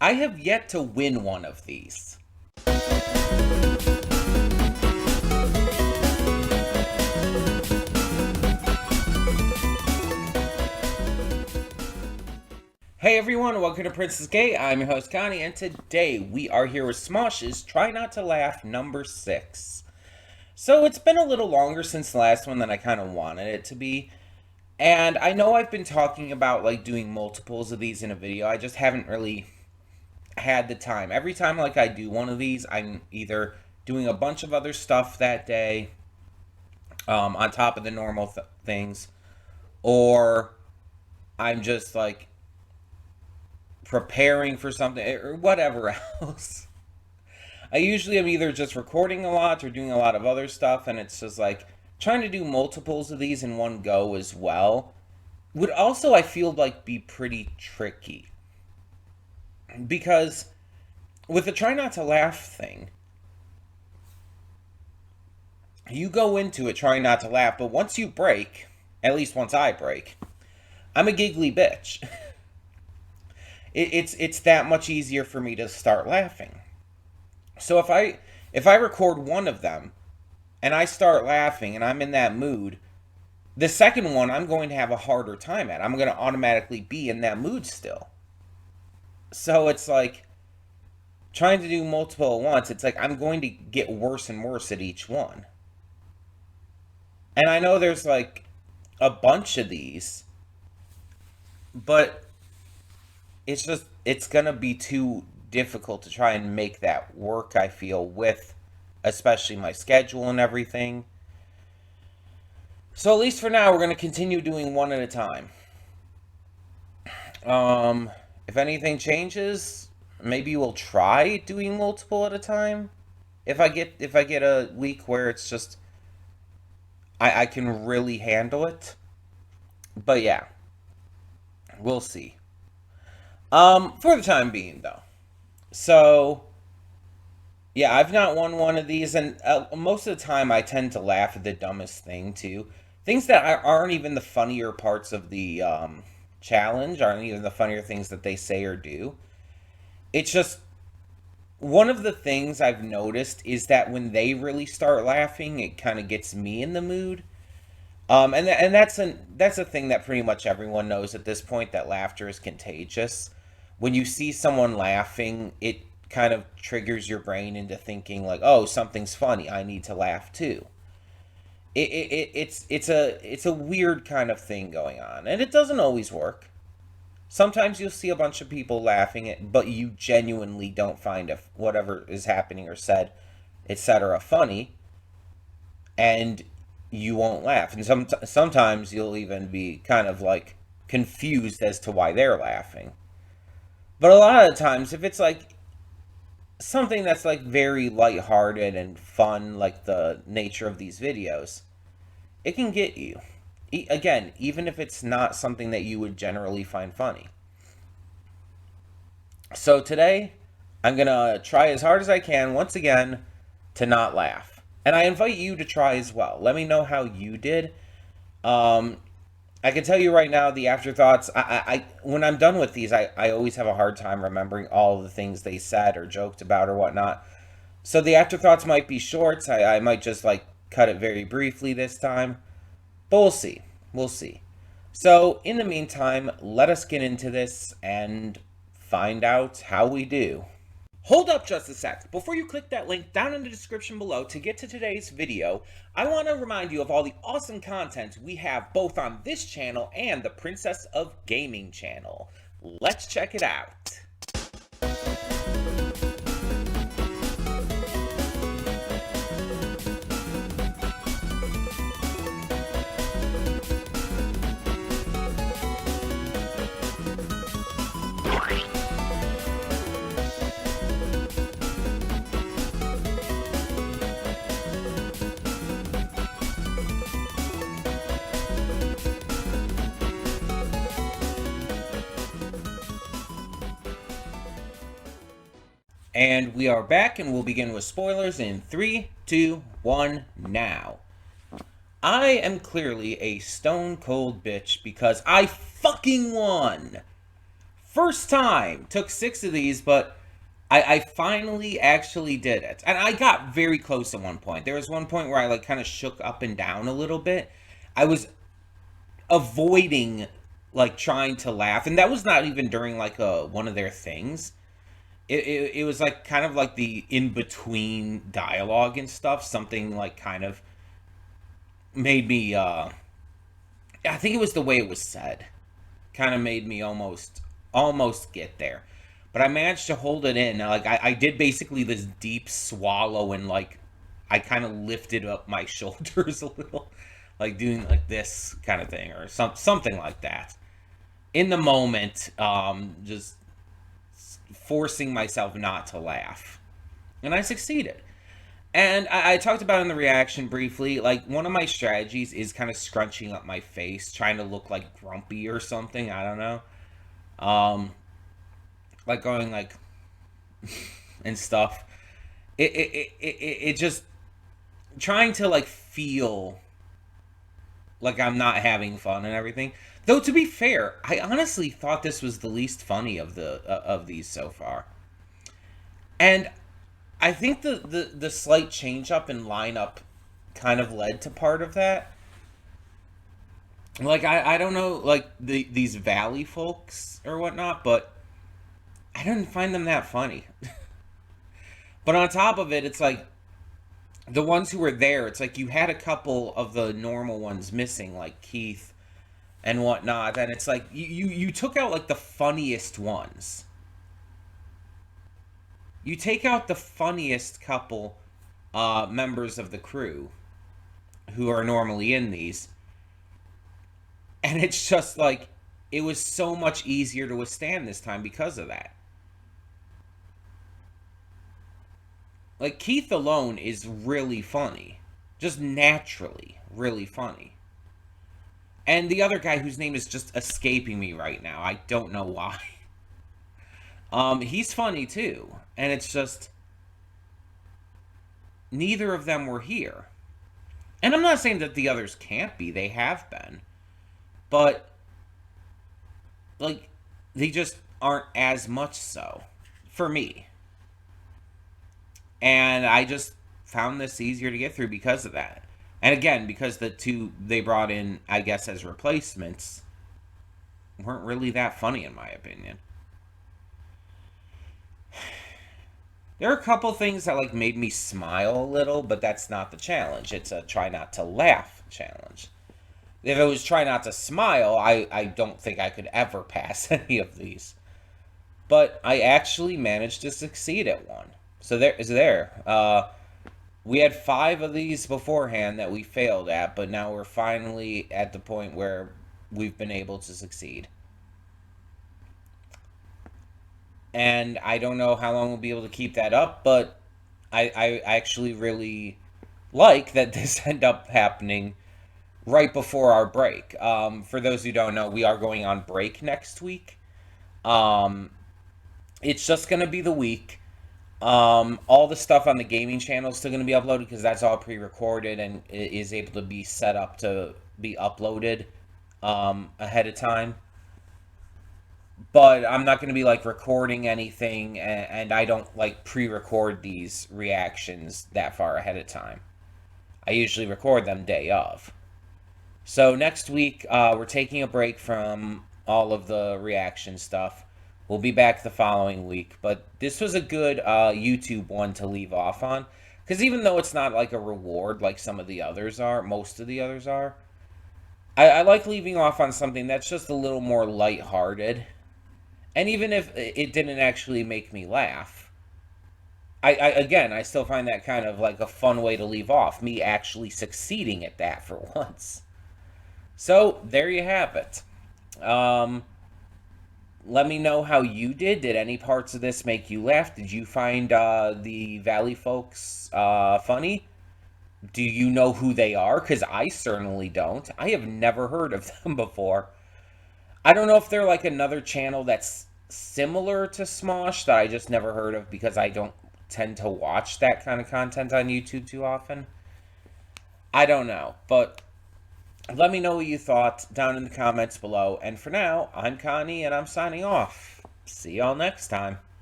I have yet to win one of these. Hey everyone, welcome to Princess Gay. I'm your host Connie, and today we are here with Smosh's Try Not to Laugh number 6. So it's been a little longer since the last one than I kind of wanted it to be. And I know I've been talking about like doing multiples of these in a video. I just haven't really had the time. Every time like I do one of these, I'm either doing a bunch of other stuff that day on top of the normal things, or I'm just like preparing for something or whatever else. I usually am either just recording a lot or doing a lot of other stuff, and it's just like trying to do multiples of these in one go as well would also, I feel like, be pretty tricky. Because with the try not to laugh thing, you go into it trying not to laugh, but once you break, at least once I break, I'm a giggly bitch. It's that much easier for me to start laughing. So if I record one of them and I start laughing and I'm in that mood, the second one I'm going to have a harder time at. I'm going to automatically be in that mood still. So it's like trying to do multiple at once, it's like I'm going to get worse and worse at each one. And I know there's like a bunch of these, but it's going to be too difficult to try and make that work, I feel, with especially my schedule and everything. So at least for now, we're going to continue doing one at a time. If anything changes, maybe we'll try doing multiple at a time. If I get a week where it's just I can really handle it. But yeah, we'll see. For the time being, though. So, yeah, I've not won one of these, and most of the time I tend to laugh at the dumbest thing, too. Things that aren't even the funnier parts of the challenge, aren't even the funnier things that they say or do. It's just, one of the things I've noticed is that when they really start laughing, it kind of gets me in the mood. And that's a thing that pretty much everyone knows at this point, that laughter is contagious. When you see someone laughing, it kind of triggers your brain into thinking like, oh, something's funny, I need to laugh too. It's a weird kind of thing going on, and it doesn't always work. Sometimes you'll see a bunch of people laughing at, but you genuinely don't find whatever is happening or said, etc., funny, and you won't laugh. And sometimes you'll even be kind of like confused as to why they're laughing. But a lot of the times, if it's like something that's like very lighthearted and fun, like the nature of these videos, it can get you. Again, even if it's not something that you would generally find funny. So today, I'm going to try as hard as I can, once again, to not laugh. And I invite you to try as well. Let me know how you did. I can tell you right now, the afterthoughts, when I'm done with these, I always have a hard time remembering all of the things they said or joked about or whatnot. So the afterthoughts might be shorts. I might just like cut it very briefly this time. But we'll see. We'll see. So in the meantime, let us get into this and find out how we do. Hold up just a sec. Before you click that link down in the description below to get to today's video, I want to remind you of all the awesome content we have both on this channel and the Princess of Gaming channel. Let's check it out. And we are back, and we'll begin with spoilers in 3, 2, 1, now. I am clearly a stone cold bitch because I fucking won! First time. Took 6 of these, but I finally actually did it. And I got very close at one point. There was one point where I like kind of shook up and down a little bit. I was avoiding like trying to laugh, and that was not even during like one of their things. It was like kind of like the in between dialogue and stuff. Something like kind of made me. I think it was the way it was said. Kind of made me almost get there, but I managed to hold it in. Like I did basically this deep swallow, and like I kind of lifted up my shoulders a little, like doing like this kind of thing or something like that. In the moment, just forcing myself not to laugh, and I succeeded. And I talked about in the reaction briefly, like one of my strategies is kind of scrunching up my face, trying to look like grumpy or something. I don't know. Um, like going like and stuff. It just trying to like feel like I'm not having fun and everything. Though to be fair, I honestly thought this was the least funny of these so far. And I think the slight change up in lineup kind of led to part of that. Like I don't know like these valley folks or whatnot, but I didn't find them that funny. But on top of it, it's like the ones who were there, it's like you had a couple of the normal ones missing, like Keith and whatnot, and it's like you took out like the funniest ones. You take out the funniest couple members of the crew who are normally in these, and it's just like it was so much easier to withstand this time because of that. Like Keith alone is really funny, just naturally really funny. And the other guy whose name is just escaping me right now, I don't know why. He's funny too, and it's just neither of them were here. And I'm not saying that the others can't be; they have been, but like they just aren't as much so for me. And I just found this easier to get through because of that. And again, because the two they brought in, I guess, as replacements, weren't really that funny in my opinion. There are a couple things that like made me smile a little, but that's not the challenge. It's a try not to laugh challenge. If it was try not to smile, I don't think I could ever pass any of these. But I actually managed to succeed at one. So there is there. We had 5 of these beforehand that we failed at, but now we're finally at the point where we've been able to succeed. And I don't know how long we'll be able to keep that up, but I actually really like that this ended up happening right before our break. For those who don't know, we are going on break next week. Um, it's just going to be the week. All the stuff on the gaming channel is still going to be uploaded because that's all pre-recorded and it is able to be set up to be uploaded ahead of time. But I'm not going to be like recording anything, and I don't like pre-record these reactions that far ahead of time. I usually record them day of. So next week, we're taking a break from all of the reaction stuff. We'll be back the following week, but this was a good YouTube one to leave off on. Because even though it's not like a reward like some of the others are, most of the others are, I like leaving off on something that's just a little more lighthearted. And even if it didn't actually make me laugh, again, I still find that kind of like a fun way to leave off, me actually succeeding at that for once. So, there you have it. Let me know how you did. Did any parts of this make you laugh? Did you find the Valley folks funny? Do you know who they are? Because I certainly don't. I have never heard of them before. I don't know if they're like another channel that's similar to Smosh that I just never heard of because I don't tend to watch that kind of content on YouTube too often. I don't know, but let me know what you thought down in the comments below. And for now, I'm Connie and I'm signing off. See y'all next time.